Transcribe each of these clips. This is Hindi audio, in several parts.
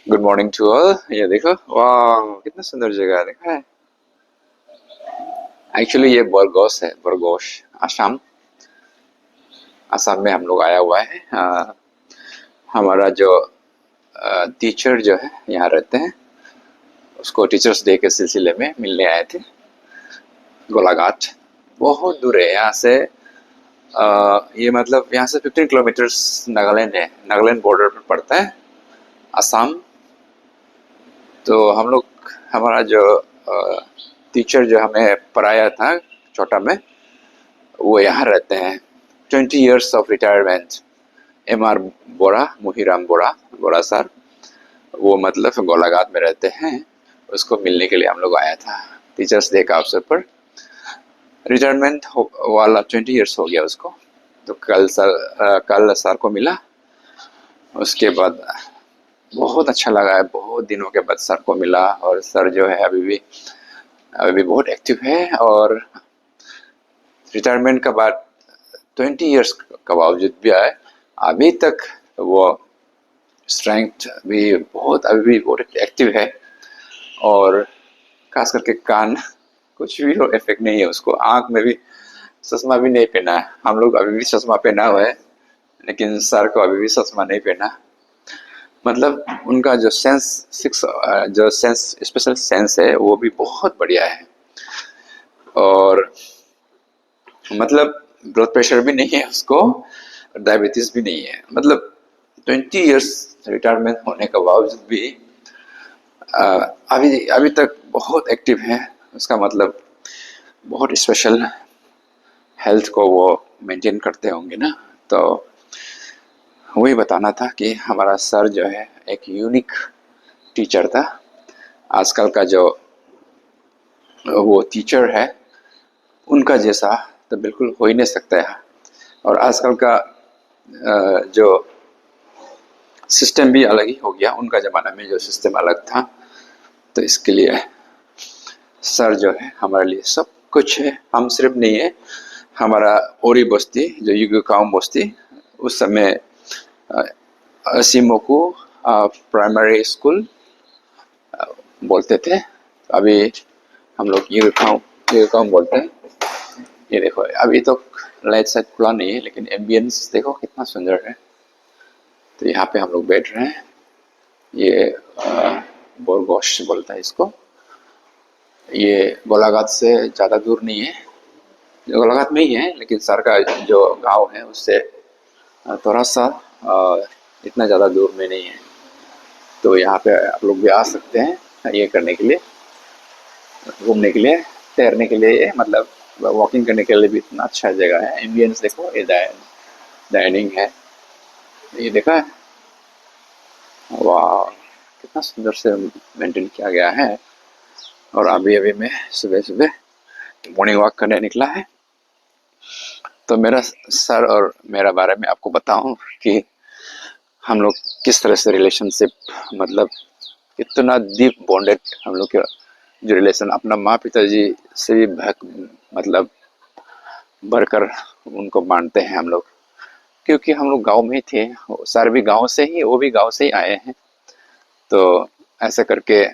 Good morning to all. ये देखो, वाह कितना सुंदर जगह है, देखा है। एक्चुअली ये बरगोस है, बरगोश, असम। असम में हम लोग आया हुआ है। हमारा जो टीचर जो है यहाँ रहते हैं, उसको टीचर्स डे के सिलसिले में मिलने आए थे। गोलाघाट बहुत दूर है यहाँ से। ये मतलब यहाँ से 15 किलोमीटर्स नागालैंड है, नागालैंड बॉर्डर पर पड़ता है असम। तो हम लोग, हमारा जो टीचर जो हमें पढ़ाया था छोटा में, वो यहाँ रहते हैं। 20 years of retirement. MR Bora, Muhiram Bora, Bora sir, वो मतलब गोलाघाट में रहते हैं। उसको मिलने के लिए हम लोग आया था टीचर्स डे का अवसर पर। रिटायरमेंट वाला 20 years हो गया उसको। तो कल सर को मिला। उसके बाद बहुत अच्छा लगा है, बहुत दिनों के बाद सर को मिला। और सर जो है अभी भी बहुत एक्टिव है। और रिटायरमेंट के बाद 20 years का बावजूद भी आए, अभी तक वो स्ट्रेंथ भी बहुत, अभी भी बहुत एक्टिव है। और खास करके कान, कुछ भी हो इफेक्ट नहीं है उसको। आंख में भी चश्मा भी नहीं पहना है। हम लोग अभी भी चश्मा पहना हुआ है, लेकिन सर को अभी भी चश्मा नहीं पहना। मतलब उनका जो सेंस, स्पेशल सेंस है, वो भी बहुत बढ़िया है। और मतलब ब्लड प्रेशर भी नहीं है उसको, डायबिटीज भी नहीं है। मतलब 20 years रिटायरमेंट होने के बावजूद भी अभी अभी तक बहुत एक्टिव है। उसका मतलब बहुत स्पेशल हेल्थ को वो मेंटेन करते होंगे ना। तो वही बताना था कि हमारा सर जो है एक यूनिक टीचर था। आजकल का जो वो टीचर है, उनका जैसा तो बिल्कुल हो ही नहीं सकता है। और आजकल का जो सिस्टम भी अलग ही हो गया। उनका ज़माना में जो सिस्टम अलग था, तो इसके लिए सर जो है हमारे लिए सब कुछ है। हम सिर्फ नहीं है, हमारा ओरी बस्ती जो युगकाम बस्ती, उस समय सिमोकू प्राइमरी स्कूल बोलते थे। अभी हम लोग युगकाम बोलते हैं। ये देखो, अभी तो लाइट साइट खुला नहीं है, लेकिन एम्बियंस देखो कितना सुंदर है। तो यहाँ पे हम लोग बैठ रहे हैं। ये बोरगोश बोलता है इसको। ये गोलाघाट से ज़्यादा दूर नहीं है, गोलाघाट में ही है, लेकिन सर का जो गांव है उससे थोड़ा सा इतना ज़्यादा दूर में नहीं है। तो यहाँ पे आप लोग भी आ सकते हैं ये करने के लिए, घूमने के लिए, तैरने के लिए, मतलब वॉकिंग करने के लिए भी इतना अच्छा जगह है। एम्बियंस देखो, ये डाइनिंग है, ये देखा है। वाह, कितना सुंदर से मेंटेन किया गया है। और अभी अभी मैं सुबह सुबह मॉर्निंग वॉक करने निकला है। तो मेरा सर और मेरा बारे में आपको बताऊं कि हम लोग किस तरह से रिलेशनशिप, मतलब इतना डीप बॉन्डेड हम लोग का जो रिलेशन, अपना माँ पिताजी से भी मतलब बढ़कर उनको मानते हैं हम लोग। क्योंकि हम लोग गांव में ही थे, सर भी गांव से ही, वो भी गांव से ही आए हैं। तो ऐसा करके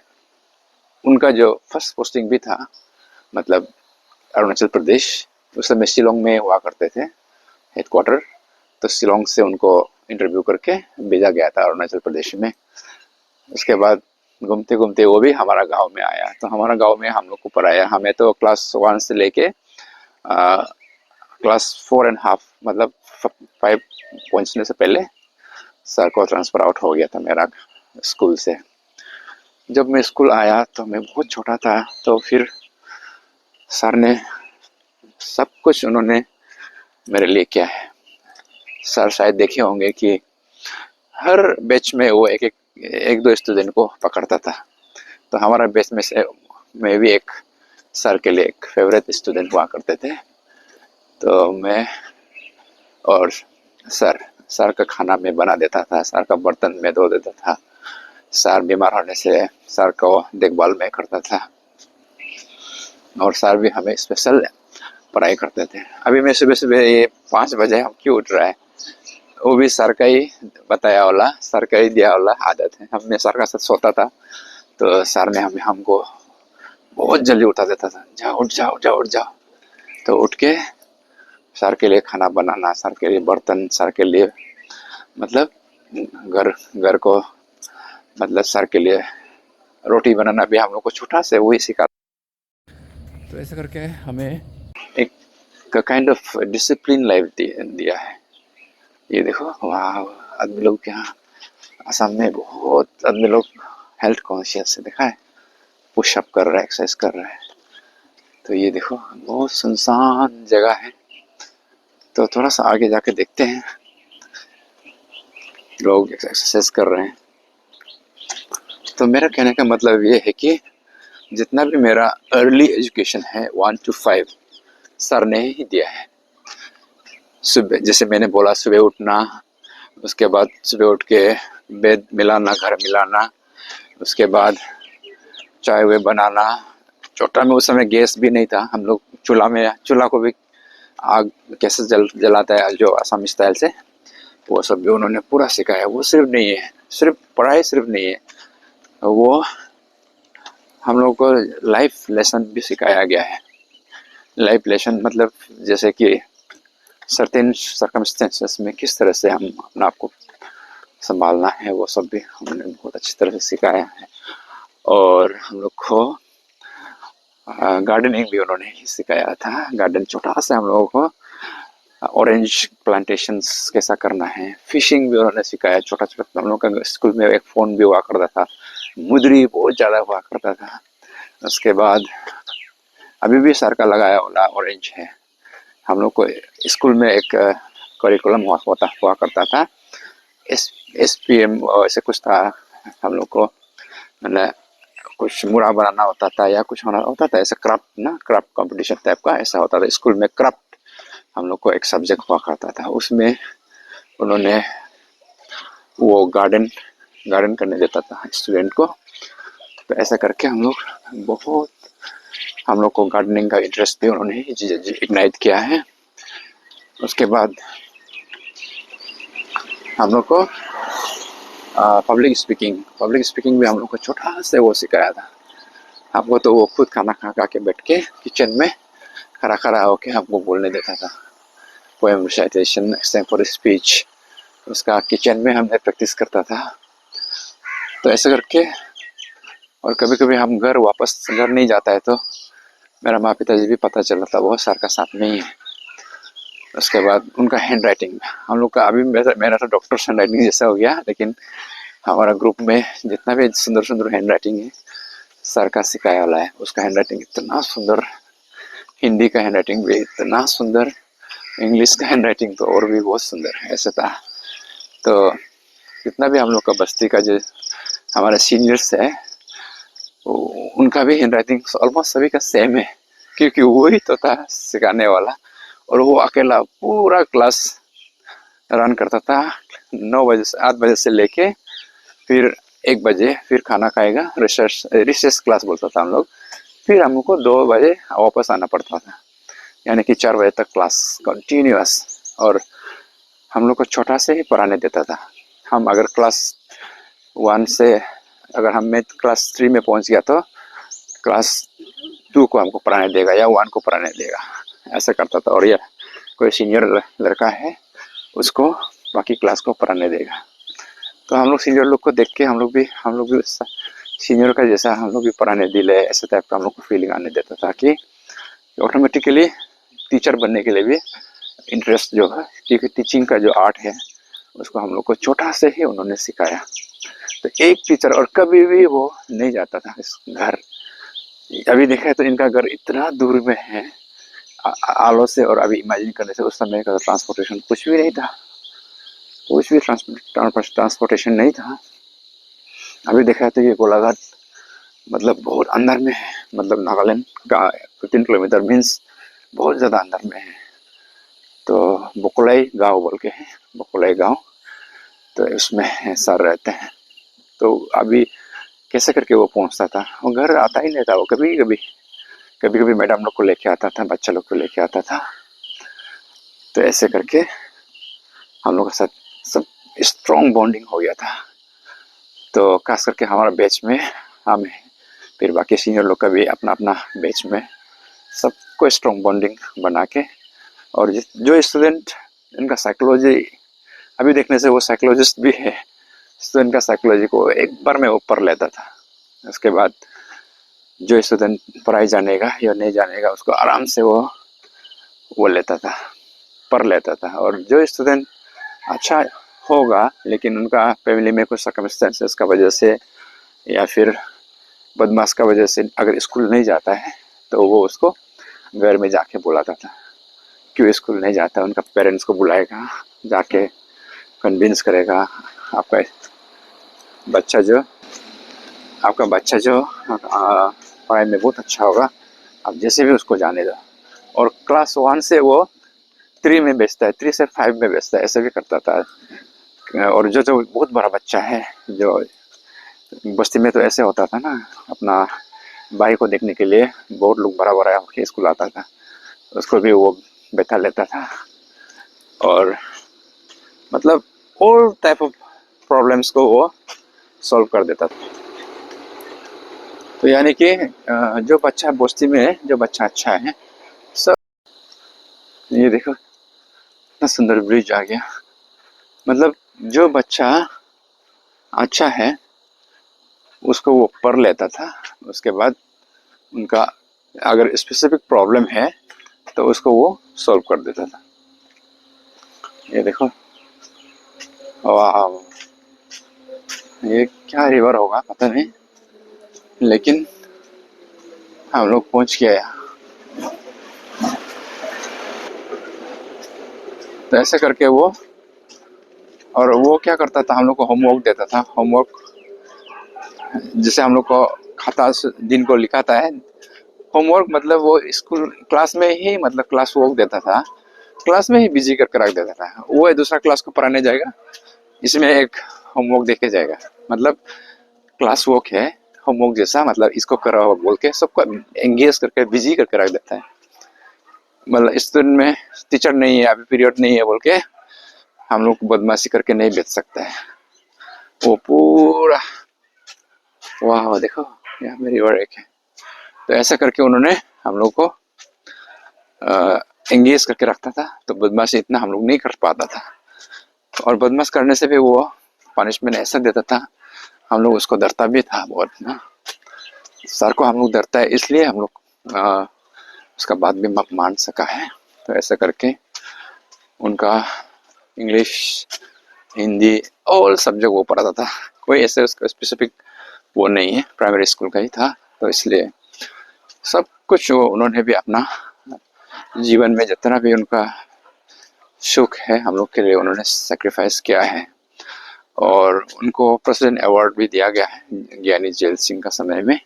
उनका जो फर्स्ट पोस्टिंग भी था, मतलब अरुणाचल प्रदेश, उस समय शिलोंग में हुआ करते थे हेडक्वार्टर। तो शिलोंग से उनको इंटरव्यू करके भेजा गया था अरुणाचल प्रदेश में। उसके बाद घूमते घूमते वो भी हमारा गांव में आया। तो हमारा गांव में हम लोग को पढ़ाया। हमें तो क्लास 1 से लेके क्लास 4.5, मतलब 5 पहुंचने से पहले सर को ट्रांसफ़र आउट हो गया था मेरा स्कूल से। जब मैं स्कूल आया तो मैं बहुत छोटा था। तो फिर सर ने सब कुछ उन्होंने मेरे लिए किया है। सर शायद देखे होंगे कि हर बैच में वो एक दो स्टूडेंट को पकड़ता था। तो हमारा बैच में से मैं भी एक सर के लिए एक फेवरेट स्टूडेंट हुआ करते थे। तो मैं और सर सर का खाना मैं बना देता था, सर का बर्तन मैं धो देता था, सर बीमार होने से सर को देखभाल मैं करता था। और सर भी हमें स्पेशल पढ़ाई करते थे। अभी मैं सुबह सुबह ये 5 बजे हम क्यों उठ रहा है, वो भी सर का ही बताया वाला, सर का ही दिया वाला आदत है। हमने सर का साथ सोता था तो सर ने हमको बहुत जल्दी उठा देता था, जाओ उठ जाओ, उठ जाओ, उठ जाओ। तो उठ के सर के लिए खाना बनाना, सर के लिए बर्तन, सर के लिए मतलब घर घर को मतलब सर के लिए रोटी बनाना भी हम लोग को छोटा से वही सिखा। तो ऐसा करके हमें एक काइंड ऑफ डिसिप्लिन लाइफ दिया है। ये देखो वाह, आदमी लोग के यहाँ असम में बहुत आदमी लोग हेल्थ कॉन्शियस है, देखा है, पुशअप कर रहा है, एक्सरसाइज कर रहा है। तो ये देखो बहुत सुनसान जगह है। तो थोड़ा सा आगे जाके देखते हैं, लोग एक्सरसाइज कर रहे हैं। तो मेरा कहने का मतलब ये है कि जितना भी मेरा अर्ली एजुकेशन है 1 to 5 सर ने ही दिया है। सुबह जैसे मैंने बोला, सुबह उठना, उसके बाद सुबह उठ के बेड मिलाना, घर मिलाना, उसके बाद चाय वे बनाना। छोटा में उस समय गैस भी नहीं था, हम लोग चूल्हा को भी आग कैसे जलाता है जो असम स्टाइल से, वो सब भी उन्होंने पूरा सिखाया। वो सिर्फ नहीं है, सिर्फ पढ़ाई सिर्फ नहीं है, वो हम लोग को लाइफ लेसन भी सिखाया गया है। लाइफ लेसन मतलब जैसे कि सर्टेन सर्कमस्टेंसेस में किस तरह से हम अपने आप को संभालना है, वो सब भी हमने बहुत अच्छी तरह से सिखाया है। और हम लोग को गार्डनिंग भी उन्होंने ही सिखाया था। गार्डन छोटा सा हम लोगों को, ऑरेंज प्लांटेशंस कैसा करना है, फिशिंग भी उन्होंने सिखाया छोटा छोटा। हम लोग का स्कूल में एक फ़ोन भी हुआ करता था, मुद्री बहुत ज़्यादा हुआ करता था। उसके बाद अभी भी सर का लगाया वाला ऑरेंज है। हम लोग को स्कूल में एक करिकुलम हुआ करता था, SPM ऐसे कुछ था। हम लोग को मतलब कुछ मुड़ा बनाना होता था या कुछ होना होता था, ऐसा क्राफ्ट कंपटीशन टाइप का ऐसा होता था स्कूल में। क्राफ्ट हम लोग को एक सब्जेक्ट हुआ करता था, उसमें उन्होंने वो गार्डन करने देता था स्टूडेंट को। तो ऐसा करके हम लोग को गार्डनिंग का इंटरेस्ट भी उन्होंने इग्नाइट किया है। उसके बाद हम लोग को पब्लिक स्पीकिंग भी हम लोग को छोटा से वो सिखाया था। हमको तो वो खुद खाना खा के बैठ के किचन में खड़ा खड़ा होके हमको बोलने देता था, पोएम रिसाइटेशन, एक्सटेम्पोर स्पीच, उसका किचन में हमने प्रैक्टिस करता था। तो ऐसे करके, और कभी कभी हम वापस घर नहीं जाता है तो मेरा माँ पिताजी भी पता चला था वो सर का साथ में ही है। उसके बाद उनका हैंड राइटिंग हम लोग का अभी मेरा तो डॉक्टर हैंड राइटिंग जैसा हो गया, लेकिन हमारा ग्रुप में जितना भी सुंदर सुंदर हैंड राइटिंग है सर का सिखाया वाला है। उसका हैंड राइटिंग इतना सुंदर, हिंदी का हैंड राइटिंग भी इतना सुंदर, इंग्लिश का हैंड राइटिंग तो और भी बहुत सुंदर ऐसा था। तो जितना भी हम लोग का बस्ती का जो हमारे सीनियर्स है, उनका भी हैंड राइटिंग ऑलमोस्ट सभी का सेम है, क्योंकि वो ही तो था सिखाने वाला। और वो अकेला पूरा क्लास रन करता था, 9 बजे से 8 बजे से लेके फिर 1 बजे, फिर खाना खाएगा, रिसेस क्लास बोलता था हम लोग, फिर हमको 2 बजे वापस आना पड़ता था, यानी कि 4 बजे तक क्लास कंटिन्यूअस। और हम लोग को छोटा से ही पढ़ाने देता था। हम अगर क्लास 1 से अगर हम मैं क्लास 3 में पहुंच गया तो क्लास 2 को हमको पढ़ाने देगा या 1 को पढ़ाने देगा, ऐसा करता था। और यह कोई सीनियर लड़का है उसको बाकी क्लास को पढ़ाने देगा। तो हम लोग सीनियर लोग को देख के हम लोग भी सीनियर का जैसा हम लोग भी पढ़ाने दिले, ऐसे टाइप का हम लोग को फीलिंग आने देता था कि ऑटोमेटिकली टीचर बनने के लिए भी इंटरेस्ट जो है, क्योंकि टीचिंग का जो आर्ट है उसको हम लोग को छोटा से ही उन्होंने सिखाया। तो एक टीचर, और कभी भी वो नहीं जाता था इस घर। अभी देखा है तो इनका घर इतना दूर में है आलो से, और अभी इमेजिन करने से उस समय का ट्रांसपोर्टेशन कुछ भी नहीं था, कुछ भी ट्रांसपोर्टेशन नहीं था। अभी देखा है तो ये गोलाघाट मतलब बहुत अंदर में है, मतलब नागालैंड का 15 किलोमीटर मीन्स बहुत ज़्यादा अंदर में है। तो बोकोलाई गांव बोल के है, बोकोलाई गांव, तो इसमें सर रहते हैं। तो अभी कैसे करके वो पहुंचता था, वो घर आता ही नहीं था, वो कभी कभी मैडम लोग को लेके आता था, बच्चा लोग को लेके आता था। तो ऐसे करके हम लोग के साथ स्ट्रॉन्ग बॉन्डिंग हो गया था। तो खास करके हमारा बैच में हम, फिर बाकी सीनियर लोग का भी अपना अपना बैच में सबको स्ट्रॉन्ग बॉन्डिंग बना के, और जो स्टूडेंट इनका साइकोलॉजी अभी देखने से वो साइकोलॉजिस्ट भी है, स्टूडेंट का साइकोलॉजी को एक बार में ऊपर लेता था। उसके बाद जो स्टूडेंट पढ़ाई जानेगा या नहीं जानेगा उसको आराम से वो लेता था, पढ़ लेता था। और जो स्टूडेंट अच्छा होगा लेकिन उनका फैमिली में कुछ सर्कमस्टेंसेस का वजह से या फिर बदमाश का वजह से अगर स्कूल नहीं जाता है तो वो उसको घर में जाके बुलाता था। क्यों स्कूल नहीं जाता, उनका पेरेंट्स को बुलाएगा, जाके कन्विंस करेगा आपका बच्चा जो आपका बच्चा जो पढ़ाई में बहुत अच्छा होगा, आप जैसे भी उसको जाने दो। और क्लास 1 से वो 3 में भेजता है, 3 से 5 में भेजता है, ऐसे भी करता था। और जो जो बहुत बड़ा बच्चा है, जो बस्ती में तो ऐसे होता था ना, अपना भाई को देखने के लिए बहुत लोग बड़ा बड़ा होके स्कूल आता था, उसको भी वो बैठा लेता था। और मतलब ऑल टाइप ऑफ प्रॉब्लम्स को वो सॉल्व कर देता था। तो यानी कि जो बच्चा बस्ती में है, जो बच्चा अच्छा है सब, ये देखो इतना सुंदर ब्रिज आ गया। मतलब जो बच्चा अच्छा है उसको वो पढ़ लेता था, उसके बाद उनका अगर स्पेसिफिक प्रॉब्लम है तो उसको वो सॉल्व कर देता था। ये देखो, वाह, ये क्या रिवर होगा पता नहीं, लेकिन हम लोग पहुंच गए यहाँ। तो ऐसे करके वो, और वो क्या करता था, हम लोग को होमवर्क देता था। होमवर्क जैसे हम लोग को खाता दिन को लिखाता है, होमवर्क मतलब वो स्कूल क्लास में ही, मतलब क्लास वर्क देता था, क्लास में ही बिजी करके रख देता था। वो दूसरा क्लास को पढ़ाने जाएगा, इसमें एक होमवर्क देके जाएगा, मतलब क्लास वर्क है होमवर्क जैसा, मतलब इसको करो बोल के सबको एंगेज करके बिजी करके रख देता है। मतलब स्टूडेंट में टीचर नहीं है, अभी पीरियड नहीं है बोल के हम लोग बदमाशी करके नहीं बेच सकता है। वो पूरा, वाह देखो यहाँ मेरी और एक है। तो ऐसा करके उन्होंने हम लोग को एंगेज करके रखता था, तो बदमाशी इतना हम लोग नहीं कर पाता था। और बदमाश करने से भी वो पनिशमेंट ऐसा देता था, हम लोग उसको डरता भी था बहुत ना। सर को हम लोग डरता है, इसलिए हम लोग उसका बात भी मान सका है। तो ऐसा करके उनका इंग्लिश, हिंदी ऑल सब्जेक्ट वो पढ़ाता था। कोई ऐसे उसका स्पेसिफिक वो नहीं है, प्राइमरी स्कूल का ही था, तो इसलिए सब कुछ वो उन्होंने भी अपना जीवन में जितना भी उनका सुख है हम लोग के लिए उन्होंने सेक्रीफाइस किया है। और उनको प्रेसिडेंट अवार्ड भी दिया गया है ज्ञानी जेल सिंह का समय में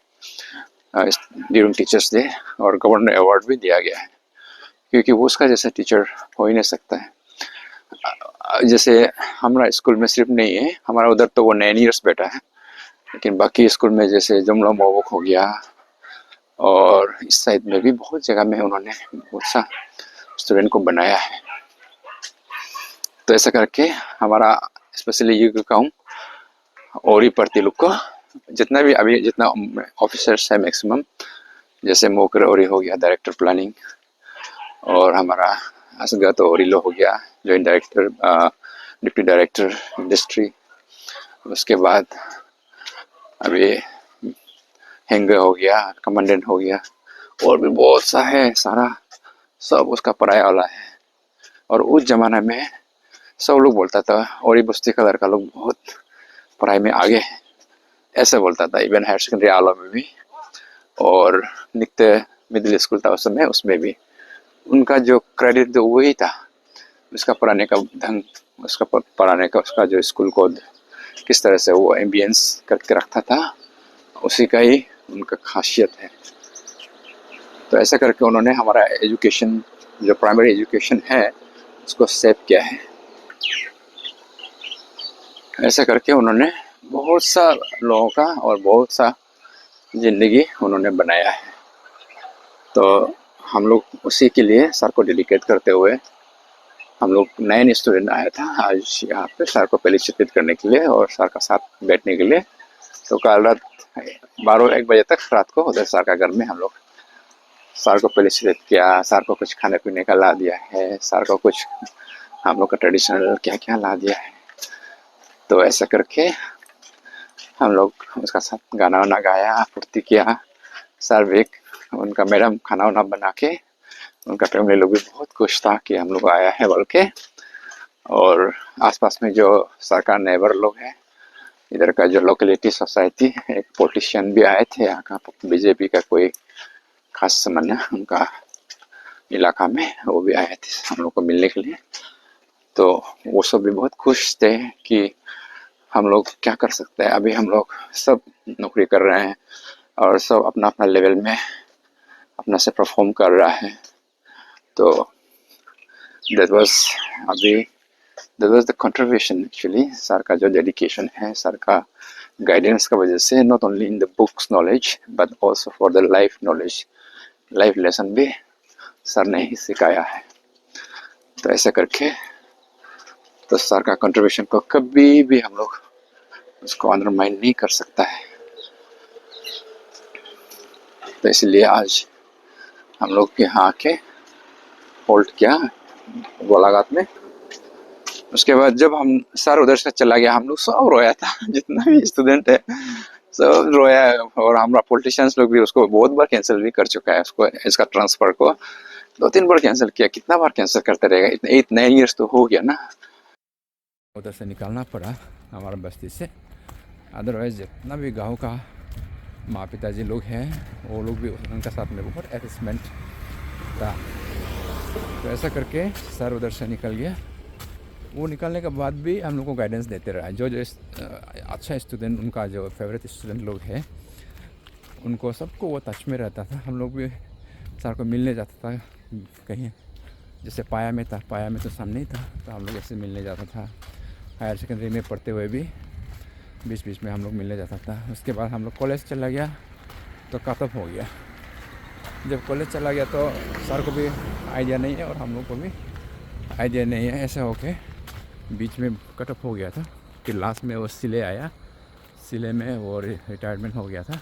ड्यूरिंग टीचर्स डे, और गवर्नर अवार्ड भी दिया गया है, क्योंकि वो उसका जैसा टीचर हो ही नहीं सकता है। जैसे हमारा स्कूल में सिर्फ नहीं है, हमारा उधर तो वो 9 ईयर्स बैठा है, लेकिन बाकी स्कूल में जैसे जुमला मोवक हो गया, और इस साइड में भी बहुत जगह में उन्होंने बहुत सा स्टूडेंट को बनाया है। तो ऐसा करके हमारा स्पेशली ये कहूँ और ही पढ़ती लोग को, जितना भी अभी जितना ऑफिसर्स है मैक्सिमम, जैसे मोकर औरी हो गया डायरेक्टर प्लानिंग, और हमारा असगत औरीलो हो गया joint director, deputy director industry, उसके बाद अभी हैंगर हो गया, कमांडेंट हो गया, और भी बहुत सा है सारा, सब उसका पढ़ाया वाला है। और उस जमाने में सब लोग बोलता था और ये बस्ती का लड़का लोग बहुत पढ़ाई में आगे है, ऐसे बोलता था। इवन हायर सेकेंडरी आला में भी, और नित्य मिडिल स्कूल था उस समय, उसमें भी उनका जो क्रेडिट तो वही था, उसका पढ़ाने का ढंग, उसका पढ़ाने का, उसका जो स्कूल को किस तरह से वो एम्बियंस करके रखता था, उसी का ही उनका खासियत है। तो ऐसा करके उन्होंने हमारा एजुकेशन, जो प्राइमरी एजुकेशन है, उसको सेव किया है। ऐसा करके उन्होंने बहुत सा लोगों का और बहुत सा ज़िंदगी उन्होंने बनाया है। तो हम लोग उसी के लिए सर को डेडिकेट करते हुए हम लोग नए स्टूडेंट आया था आज यहाँ पे सर को पहले चित्रित करने के लिए और सर का साथ बैठने के लिए। तो कल रात 12-1 बजे तक रात को उधर सर का घर में हम लोग सर को पहले चित्रित किया, सर को कुछ खाने पीने का ला दिया है, सर को कुछ हम लोग का ट्रेडिशनल क्या क्या ला दिया है। तो ऐसा करके हम लोग उसका साथ गाना वाना गाया, फुर्ती किया। सर भी उनका मैडम खाना वाना बना के, उनका फैमिली लोग भी बहुत खुश था कि हम लोग आया है बोल के। और आसपास में जो सरकार नेबर लोग हैं, इधर का जो लोकेलिटी सोसाइटी, एक पॉलिटिशियन भी आए थे यहाँ का, बीजेपी का कोई खास समन्वय उनका इलाका में, वो भी आए थे हम लोग को मिलने के लिए। तो वो सब भी बहुत खुश थे कि हम लोग क्या कर सकते हैं, अभी हम लोग सब नौकरी कर रहे हैं और सब अपना अपना लेवल में अपना से परफॉर्म कर रहा है। तो दैट वाज अभी that was the contribution actually, sir का जो डेडिकेशन है, सर का गाइडेंस का वजह से, not only in the books knowledge but also for the life knowledge, life lesson भी सर ने ही सिखाया है। तो ऐसे करके तो सर का कंट्रीब्यूशन को कभी भी हम लोग उसको अंडरमाइन नहीं कर सकता है। तो इसलिए आज हम लोग यहाँ आके होल्ड किया गोलाघाट में। उसके बाद जब हम सर उधर से चला गया, हम लोग सब रोया था जितना भी स्टूडेंट है सब रोया है। और हमारा पॉलिटिशियंस लोग भी उसको बहुत बार कैंसिल भी कर चुका है, उसको इसका ट्रांसफर को 2-3 बार कैंसिल किया। कितना बार कैंसिल करते रहेगा, इतने 8-9 ईयर्स तो हो गया ना। उधर से निकालना पड़ा हमारा बस्ती से, अदरवाइज जितना भी गाँव का माँ पिताजी लोग हैं वो लोग भी उनका साथ में बहुत अटैचमेंट था। तो ऐसा करके सर उधर से निकल गया। वो निकलने के बाद भी हम लोग को गाइडेंस देते रहा। जो जो अच्छा स्टूडेंट, उनका जो फेवरेट स्टूडेंट लोग हैं, उनको सबको वो टच में रहता था। हम लोग भी सर को मिलने जाता था कहीं, जैसे पाया में था, पाया में तो सामने ही था, तो हम लोग ऐसे मिलने जाता था। हायर सेकेंडरी में पढ़ते हुए भी बीच बीच में हम लोग मिलने जाता था। उसके बाद हम लोग कॉलेज चला गया तो कट ऑफ हो गया। जब कॉलेज चला गया तो सर को भी आइडिया नहीं है और हम लोग को भी आइडिया नहीं है, ऐसा होके बीच में कट ऑफ हो गया था। फिर लास्ट में वो सिले आया, सिले में वो रिटायरमेंट हो गया था।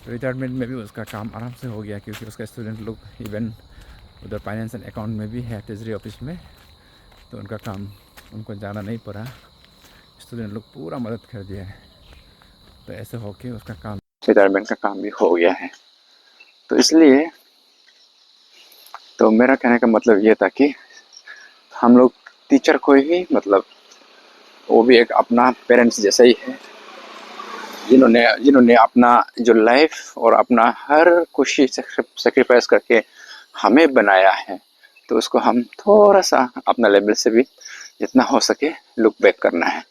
तो रिटायरमेंट में भी उसका काम आराम से हो गया, क्योंकि उसका स्टूडेंट लोग इवन उधर फाइनेंस एंड अकाउंट में भी है, ट्रेजरी ऑफिस में, तो उनका काम उनको जाना नहीं पड़ा। स्टूडेंट लोग पूरा मदद कर दिया है। तो ऐसे होके उसका काम, रिटायरमेंट का काम भी हो गया है। तो इसलिए तो मेरा कहने का मतलब ये था कि हम लोग टीचर को ही, मतलब वो भी एक अपना पेरेंट्स जैसा ही है, जिन्होंने जिन्होंने अपना जो लाइफ और अपना हर खुशी सेक्रीफाइस करके हमें बनाया है। तो उसको हम थोड़ा सा अपना लेवल से भी जितना हो सके लुक बैक करना है।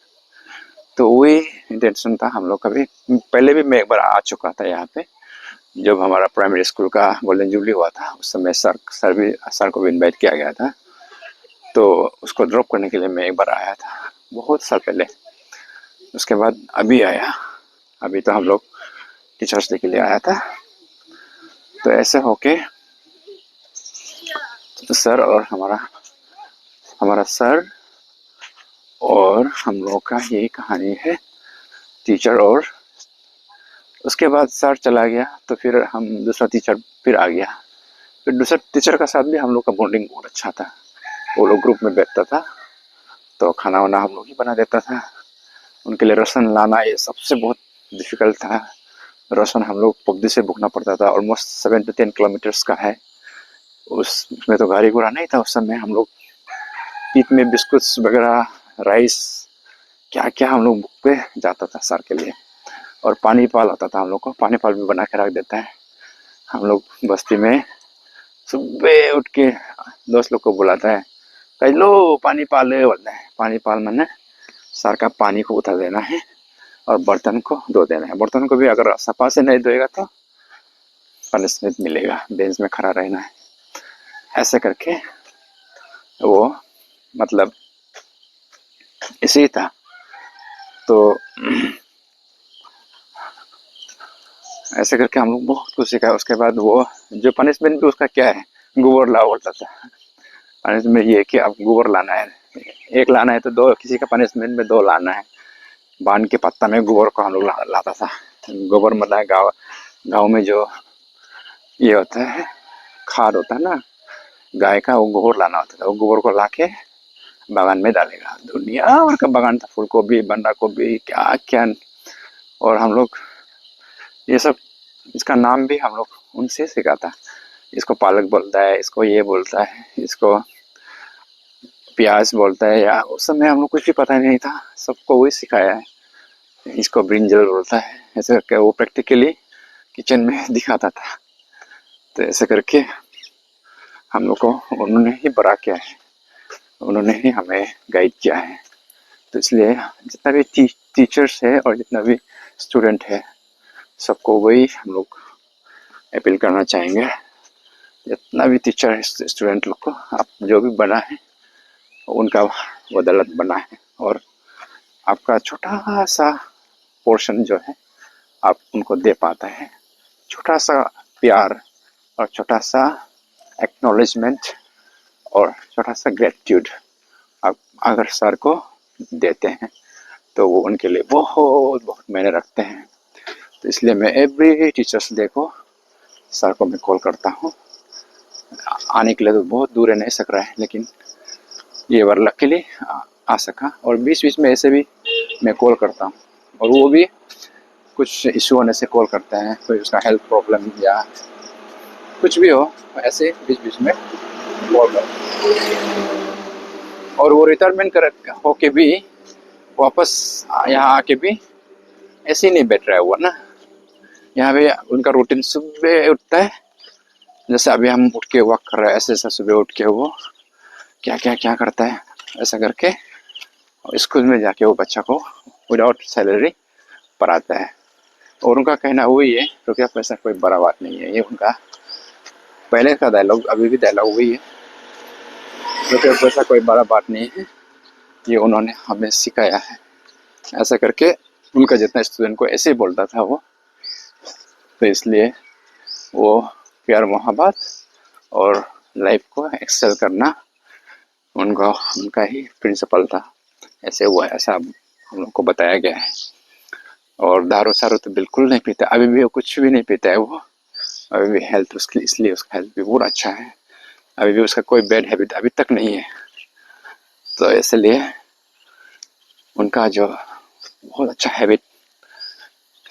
तो वही इंटेंशन था हम लोग का भी। पहले भी मैं एक बार आ चुका था यहाँ पे, जब हमारा प्राइमरी स्कूल का गोल्डन जुबली हुआ था, उस समय सर को भी इनवाइट किया गया था। तो उसको ड्रॉप करने के लिए मैं एक बार आया था बहुत साल पहले। उसके बाद अभी आया, अभी तो हम लोग टीचर्स डे के लिए आया था। तो ऐसे होके तो सर और हमारा सर और हम लोग का यही कहानी है, टीचर। और उसके बाद सर चला गया तो फिर हम दूसरा टीचर फिर आ गया। फिर दूसरे टीचर का साथ भी हम लोग का बॉन्डिंग बहुत अच्छा था। वो लोग ग्रुप में बैठता था तो खाना वाना हम लोग ही बना देता था। उनके लिए राशन लाना ये सबसे बहुत डिफिकल्ट था। राशन हम लोग पगडी से भुगना पड़ता था, ऑलमोस्ट 7 to 10 किलोमीटर्स का है। उसमें तो गाड़ी घोड़ा नहीं था उस समय। हम लोग पीठ में बिस्कुट्स वगैरह, राइस, क्या क्या हम लोग बुक पे जाता था सर के लिए। और पानी पाल आता था हम लोग को, पानी पाल भी बना के रख देता है। हम लोग बस्ती में सुबह उठ के दोस्त लोग को बुलाता है, कह लो पानी पाल बोलता है। पानी पाल मैंने सर का पानी को उतार देना है और बर्तन को धो देना है। बर्तन को भी अगर सफा से नहीं धोएगा तो पनिशमेंट मिलेगा, बेंच में खड़ा रहना है। ऐसे करके वो मतलब इसी था। तो ऐसे करके हम लोग बहुत कुछ सीखा। उसके बाद वो जो पनिशमेंट भी उसका क्या है, गोबर लाओ बोलता था। पनिशमेंट ये है कि अब गोबर लाना है, एक लाना है तो दो, किसी का पनिशमेंट में दो लाना है। बांध के पत्ता में गोबर को हम लोग लाता था। गोबर मतलब गाँव गाँव में जो ये होता है खाद होता है ना गाय का, वो गोबर लाना होता था। वो गोबर को लाके बागान में डालेगा। दुनिया भर का बागान था, फूल गोभी, बंदा गोभी, क्या क्या। और हम लोग ये सब, इसका नाम भी हम लोग उनसे सीखा था। इसको पालक बोलता है, इसको ये बोलता है, इसको प्याज बोलता है, या उस समय हम लोग कुछ भी पता नहीं था, सबको वही सिखाया है। इसको ब्रिंजल बोलता है, ऐसे करके वो प्रैक्टिकली किचन में दिखाता था। तो ऐसे करके हम लोग को उन्होंने ही बड़ा किया है, उन्होंने ही हमें गाइड किया है। तो इसलिए जितना भी टीचर्स है और जितना भी स्टूडेंट है, सबको वही हम लोग अपील करना चाहेंगे। जितना भी टीचर है स्टूडेंट लोग को, आप जो भी बना है उनका बदौलत बना है, और आपका छोटा सा पोर्शन जो है आप उनको दे पाता है। छोटा सा प्यार और छोटा सा एक्नॉलेजमेंट और छोटा सा ग्रेटिट्यूड आप अगर सर को देते हैं तो वो उनके लिए बहुत बहुत मायने रखते हैं। तो इसलिए मैं एवरी टीचर्स डे को सर को मैं कॉल करता हूँ। आने के लिए तो बहुत दूर है, नहीं सक रहा है, लेकिन ये बार लकीली आ सका। और बीच बीच में ऐसे भी मैं कॉल करता हूँ, और वो भी कुछ इशू होने से कॉल करते हैं, कोई उसका हेल्थ प्रॉब्लम या कुछ भी हो, ऐसे बीच बीच में कॉल करते हैं। और वो रिटायरमेंट कर होके भी वापस यहाँ आके भी ऐसे ही नहीं बैठ रहा है वो ना। यहाँ पे उनका रूटीन सुबह उठता है, जैसे अभी हम उठ के वॉक कर रहे हैं, ऐसे ऐसा सुबह उठ के वो क्या क्या क्या करता है, ऐसा करके स्कूल में जाके वो बच्चा को विदाउट सैलरी पढ़ाता है। और उनका कहना वही है, रुपया पैसा कोई बड़ा बात नहीं है। ये उनका पहले का डायलॉग, अभी भी डायलॉग वही है, रुपया पैसा कोई बड़ा बात नहीं है। ये उन्होंने हमें सिखाया है। ऐसा करके उनका जितना स्टूडेंट को ऐसे ही बोलता था वो, तो इसलिए वो प्यार मोहब्बत और लाइफ को एक्सेल करना उनका उनका ही प्रिंसिपल था। ऐसे हुआ, ऐसा हम लोग को बताया गया है। और दारू सारू तो बिल्कुल नहीं पीता, अभी भी वो कुछ भी नहीं पीता है वो। अभी भी हेल्थ उसकी, इसलिए उसका हेल्थ भी बहुत अच्छा है। अभी भी उसका कोई बैड हैबिट अभी तक नहीं है। तो इसलिए उनका जो बहुत अच्छा हैबिट,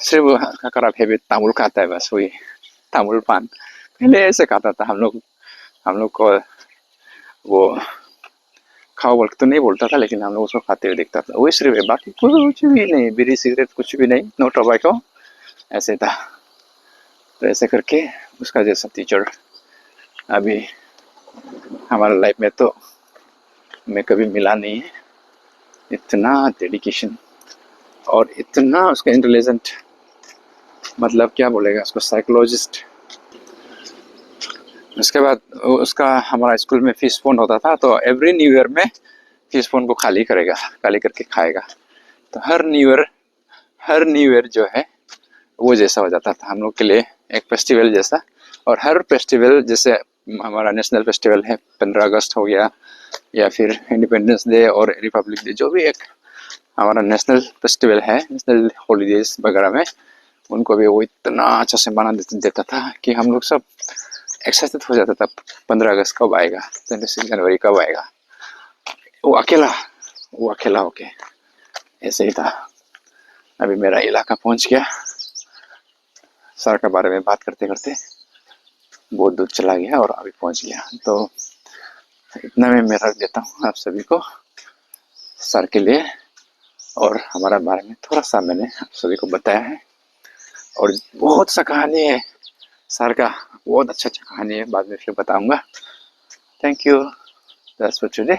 सिर्फ उसका खराब हैबिट तामुल खाता है, बस वही तामुल पान। पहले ऐसे खाता था, हम लोग को वो खाओ बोल तो नहीं बोलता था, लेकिन हम लोग उसको खाते हुए देखता था। वही सिर्फ है, बाकी कुछ भी नहीं, बीड़ी सिगरेट कुछ भी नहीं, नो टोबैको, ऐसे था। तो ऐसे करके उसका जैसा टीचर अभी हमारे लाइफ में तो मैं कभी मिला नहीं है। इतना डेडिकेशन और इतना उसका इंटेलिजेंट, मतलब क्या बोलेगा उसको, साइकोलॉजिस्ट। उसके बाद उसका हमारा स्कूल में फिश पॉन्ड होता था, तो एवरी न्यू ईयर में फिश पॉन्ड को खाली करेगा, खाली करके खाएगा। तो हर न्यू ईयर जो है वो जैसा हो जाता था हम लोग के लिए, एक फेस्टिवल जैसा। और हर फेस्टिवल, जैसे हमारा नेशनल फेस्टिवल है 15 अगस्त हो गया, या फिर इंडिपेंडेंस डे और रिपब्लिक डे, जो भी एक हमारा नेशनल फेस्टिवल है, नेशनल हॉलीडेज वगैरह में, उनको भी वो इतना अच्छा से बना देता था कि हम लोग सब एक्साइटेड हो जाता था। 15 अगस्त कब आएगा, 26 जनवरी कब आएगा। वो अकेला वो अकेला होके ऐसे ही था। अभी मेरा इलाका पहुंच गया, सर के बारे में बात करते करते बहुत दूर चला गया और अभी पहुंच गया। तो इतना मैं रख देता हूँ आप सभी को सर के लिए, और हमारा बारे में थोड़ा सा मैंने आप सभी को बताया है। और बहुत सा कहानी है सर का, बहुत अच्छा अच्छा कहानी है, बाद में फिर बताऊंगा। Thank you, that's for today.